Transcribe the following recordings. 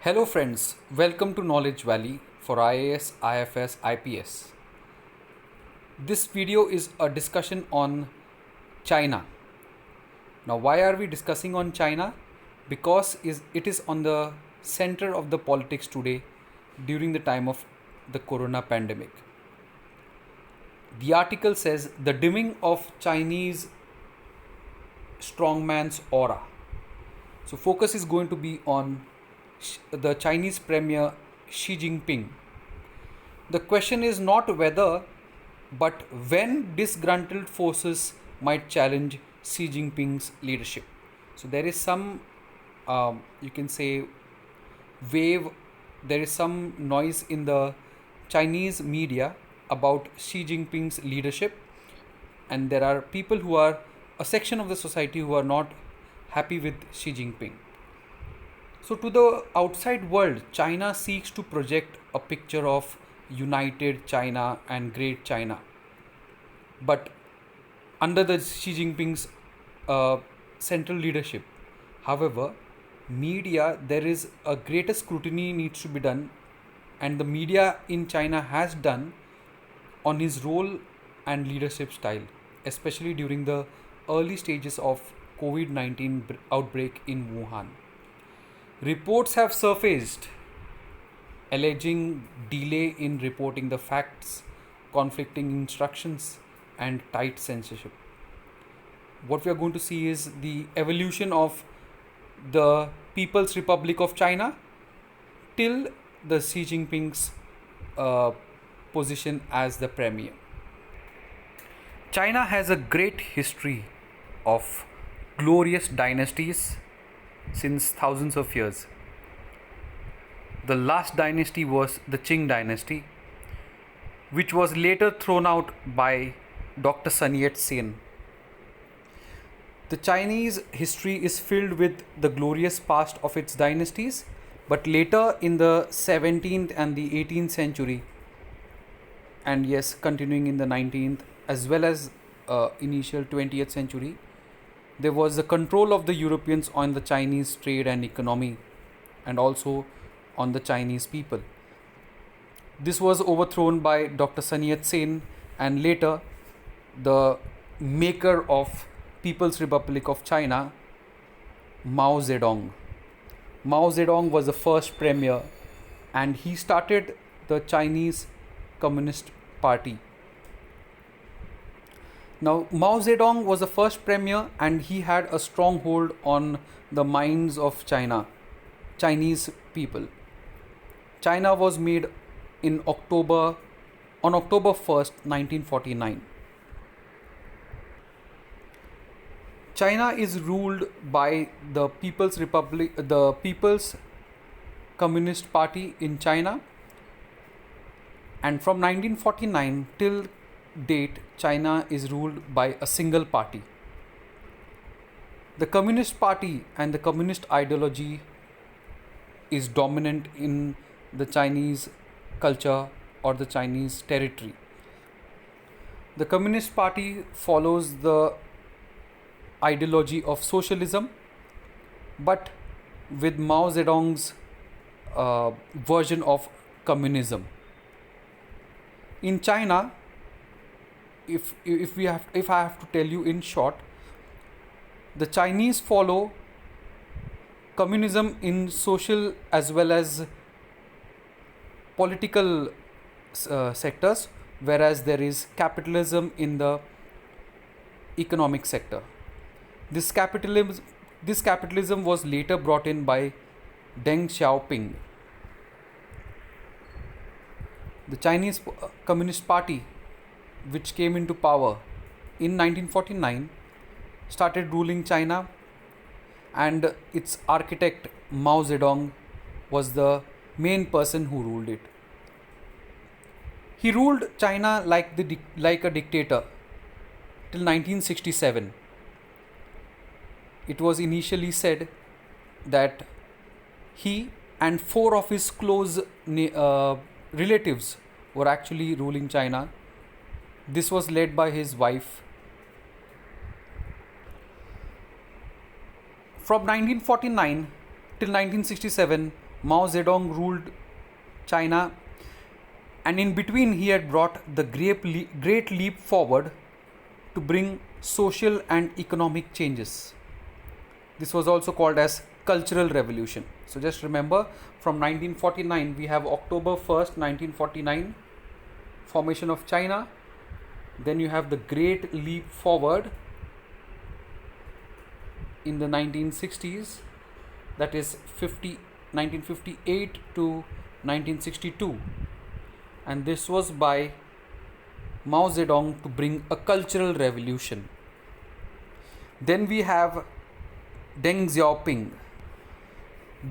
Hello, friends. Welcome to Knowledge Valley for IAS, IFS, IPS. This video is a discussion on China. Now, why are we discussing on China? Because it is on the center of the politics today during the time of the corona pandemic. The article says the dimming of Chinese strongman's aura. So, focus is going to be on the Chinese Premier Xi Jinping. The question is not whether, but when disgruntled forces might challenge Xi Jinping's leadership. So there is some, you can say, wave, there is some noise in the Chinese media about Xi Jinping's leadership, and there are people who are a section of the society who are not happy with Xi Jinping. So, to the outside world, China seeks to project a picture of united China and great China. But under the Xi Jinping's central leadership, however, media, there is a greater scrutiny needs to be done, and the media in China has done on his role and leadership style, especially during the early stages of COVID-19 outbreak in Wuhan. Reports have surfaced alleging delay in reporting the facts, conflicting instructions, and tight censorship. What we are going to see is the evolution of the People's Republic of China till the Xi Jinping's position as the premier. China has a great history of glorious dynasties since thousands of years. The last dynasty was the Qing dynasty, which was later thrown out by Dr. Sun Yat-sen. The Chinese history is filled with the glorious past of its dynasties, but later in the 17th and the 18th century, and yes, continuing in the 19th as well as initial 20th century, there was the control of the Europeans on the Chinese trade and economy, and also on the Chinese people. This was overthrown by Dr. Sun Yat-sen and later the maker of People's Republic of China, Mao Zedong. Mao Zedong was the first premier, and he started the Chinese Communist Party. Now, Mao Zedong was the first premier, and he had a stronghold on the minds of Chinese people. China was made on October 1st, 1949. China is ruled by the People's Communist Party in China, and from 1949 till date, China is ruled by a single party. The Communist Party and the communist ideology is dominant in the Chinese culture or the Chinese territory. The Communist Party follows the ideology of socialism, but with Mao Zedong's version of communism. In China, if I have to tell you in short, the Chinese follow communism in social as well as political sectors, whereas there is capitalism in the economic sector. This capitalism was later brought in by Deng Xiaoping. The Chinese Communist Party, which came into power in 1949, started ruling China, and its architect Mao Zedong was the main person who ruled it. He ruled China like a dictator till 1967. It was initially said that he and 4 of his close relatives were actually ruling China. This was led by his wife. From 1949 till 1967, Mao Zedong ruled China, and in between he had brought the great leap forward to bring social and economic changes. This was also called as Cultural Revolution. So just remember, from 1949 we have October 1st, 1949, formation of China. Then you have the great leap forward in the 1960s, that is 1958 to 1962, and this was by Mao Zedong to bring a cultural revolution. Then we have Deng Xiaoping.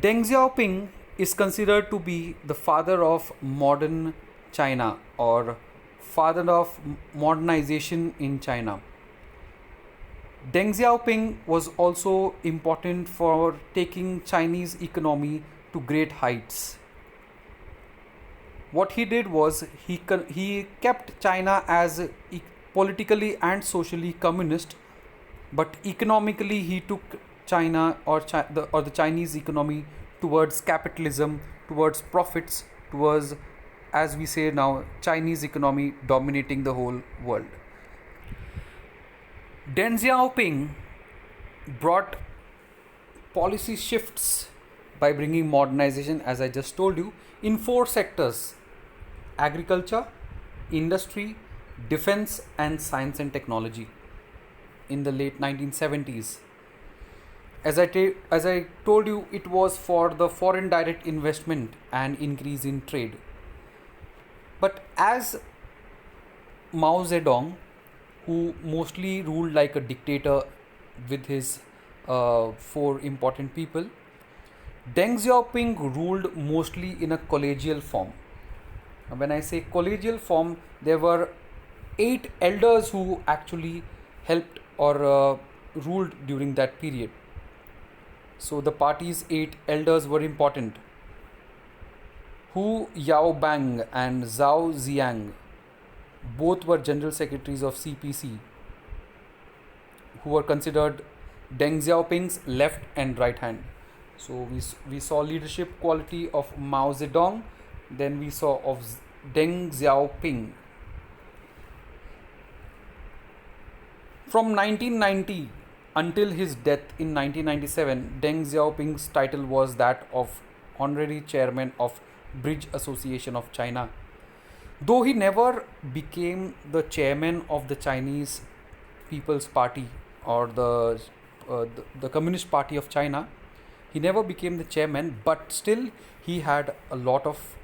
Deng Xiaoping is considered to be the father of modern China, or father of modernization in China. Deng Xiaoping was also important for taking Chinese economy to great heights. What he did was he kept China as politically and socially communist, but economically he took China, or the Chinese economy, towards capitalism, towards profits, towards, as we say now, Chinese economy dominating the whole world. Deng Xiaoping brought policy shifts by bringing modernization, as I just told you, in 4 sectors: agriculture, industry, defense, and science and technology in the late 1970s. As I told you, it was for the foreign direct investment and increase in trade. But as Mao Zedong, who mostly ruled like a dictator with his 4 important people, Deng Xiaoping ruled mostly in a collegial form. When I say collegial form, there were 8 elders who actually helped or ruled during that period. So the party's 8 elders were important. Hu Yaobang and Zhao Ziyang, both were general secretaries of CPC, who were considered Deng Xiaoping's left and right hand. So we saw leadership quality of Mao Zedong, then we saw of Deng Xiaoping. From 1990 until his death in 1997, Deng Xiaoping's title was that of Honorary Chairman of Bridge Association of China. Though he never became the chairman of the Chinese People's Party, or the Communist Party of China, he never became the chairman, but still he had a lot of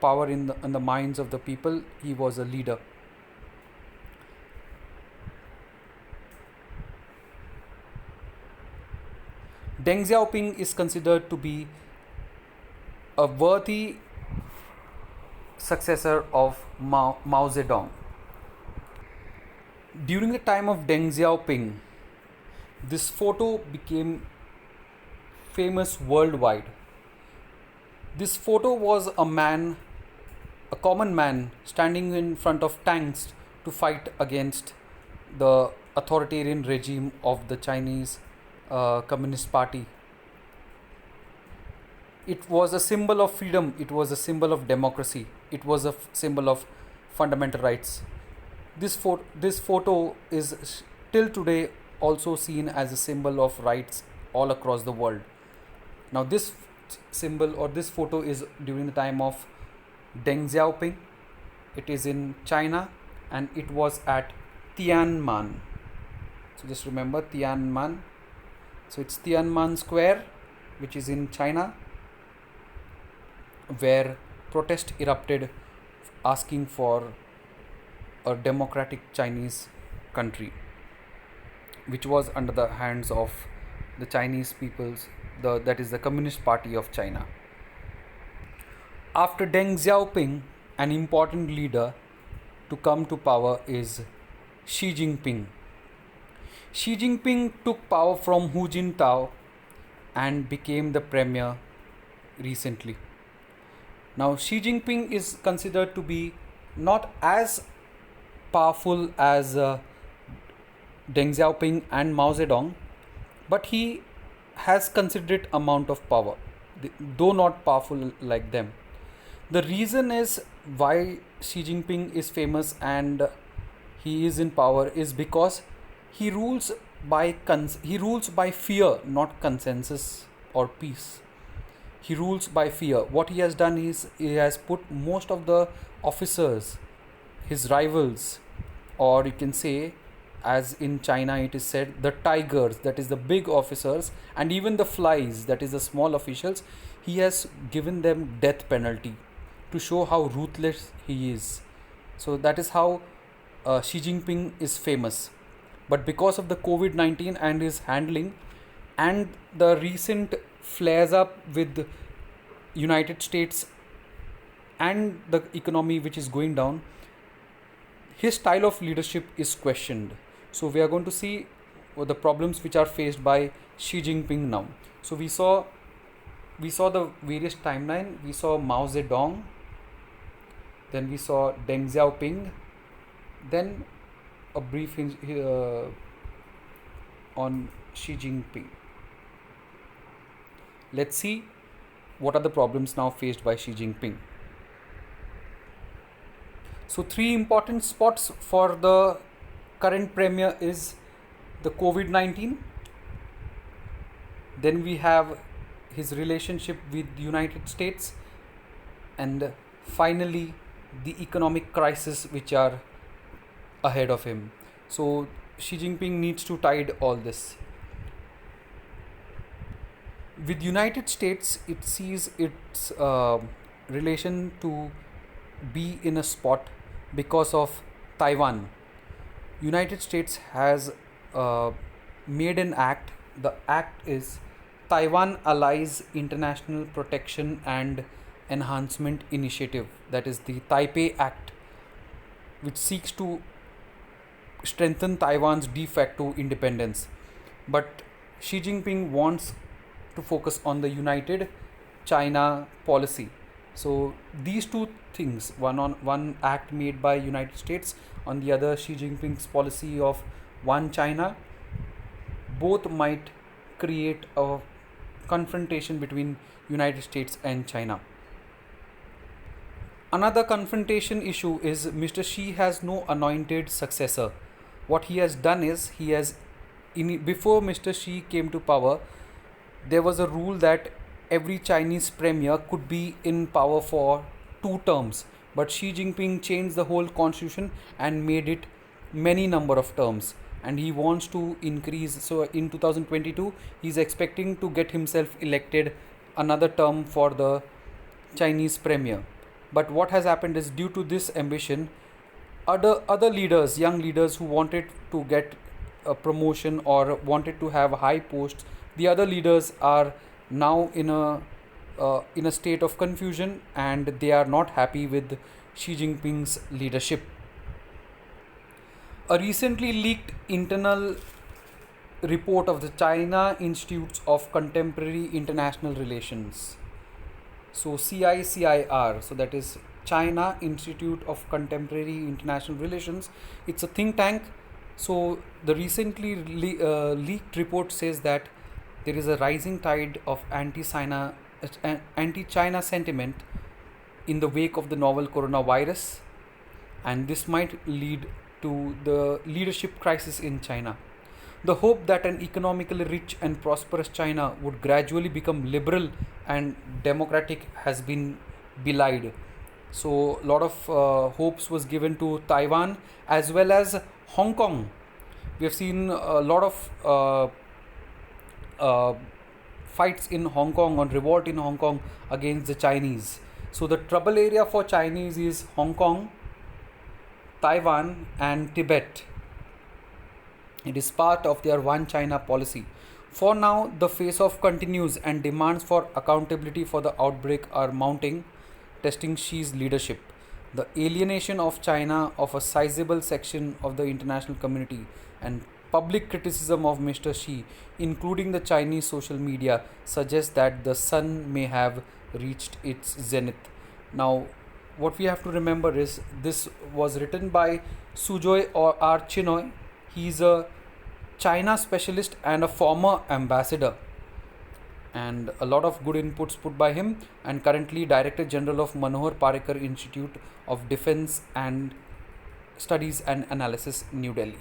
power in the minds of the people. He was a leader. Deng Xiaoping is considered to be a worthy successor of Mao Zedong. During the time of Deng Xiaoping, this photo became famous worldwide. This photo was a common man standing in front of tanks to fight against the authoritarian regime of the Chinese Communist Party. It was a symbol of freedom, it was a symbol of democracy, it was a symbol of fundamental rights. This photo is till today also seen as a symbol of rights all across the world. Now this symbol or this photo is during the time of Deng Xiaoping. It is in China and it was at Tiananmen. So just remember Tiananmen. So it's Tiananmen Square, which is in China, where protest erupted asking for a democratic Chinese country, which was under the hands of the Chinese peoples, that is the Communist Party of China. After Deng Xiaoping, an important leader to come to power is Xi Jinping. Xi Jinping took power from Hu Jintao and became the premier recently. Now Xi Jinping is considered to be not as powerful as Deng Xiaoping and Mao Zedong, but he has considerate amount of power. though not powerful like them. The reason is why Xi Jinping is famous and he is in power is because he rules he rules by fear, not consensus or peace. He rules by fear. What he has done is he has put most of the officers, his rivals, or you can say, as in China it is said, the tigers, that is the big officers, and even the flies, that is the small officials, he has given them death penalty to show how ruthless he is. So that is how Xi Jinping is famous. But because of the COVID-19 and his handling and the recent flares up with United States and the economy which is going down, his style of leadership is questioned. So we are going to see the problems which are faced by Xi Jinping now. So we saw the various timeline. We saw Mao Zedong, then we saw Deng Xiaoping, then a brief on Xi Jinping. Let's see what are the problems now faced by Xi Jinping. So three important spots for the current premier is the COVID-19. Then we have his relationship with the United States, and finally the economic crisis which are ahead of him. So Xi Jinping needs to tide all this. With United States, it sees its relation to be in a spot because of Taiwan. United States has made an act. The act is Taiwan Allies International Protection and Enhancement Initiative, that is the Taipei Act, which seeks to strengthen Taiwan's de facto independence. But Xi Jinping wants to focus on the United China policy. So these two things, one act made by United States, on the other Xi Jinping's policy of one China, both might create a confrontation between United States and China. Another confrontation issue is Mr. Xi has no anointed successor. What he has done is before Mr. Xi came to power, there was a rule that every Chinese premier could be in power for 2 terms. But Xi Jinping changed the whole constitution and made it many number of terms. And he wants to increase. So in 2022, he's expecting to get himself elected another term for the Chinese premier. But what has happened is, due to this ambition, other leaders, young leaders who wanted to get a promotion or wanted to have high posts, the other leaders are now in a state of confusion, and they are not happy with Xi Jinping's leadership. A recently leaked internal report of the China Institutes of Contemporary International Relations, so CICIR, so that is China Institute of Contemporary International Relations, it's a think tank. So the recently leaked report says that there is a rising tide of anti-China sentiment in the wake of the novel coronavirus, and this might lead to the leadership crisis in China. The hope that an economically rich and prosperous China would gradually become liberal and democratic has been belied. So a lot of hopes was given to Taiwan as well as Hong Kong. We have seen a lot of fights in Hong Kong, on revolt in Hong Kong against the Chinese. So the trouble area for Chinese is Hong Kong, Taiwan and Tibet. It is part of their one China policy. For now, the face-off continues and demands for accountability for the outbreak are mounting, testing Xi's leadership. The alienation of China of a sizable section of the international community and public criticism of Mr. Xi, including the Chinese social media, suggests that the sun may have reached its zenith. Now, what we have to remember is this was written by Sujoy or R. Chinoy. He is a China specialist and a former ambassador. and a lot of good inputs put by him, and currently Director General of Manohar Parrikar Institute of Defense and Studies and Analysis, New Delhi.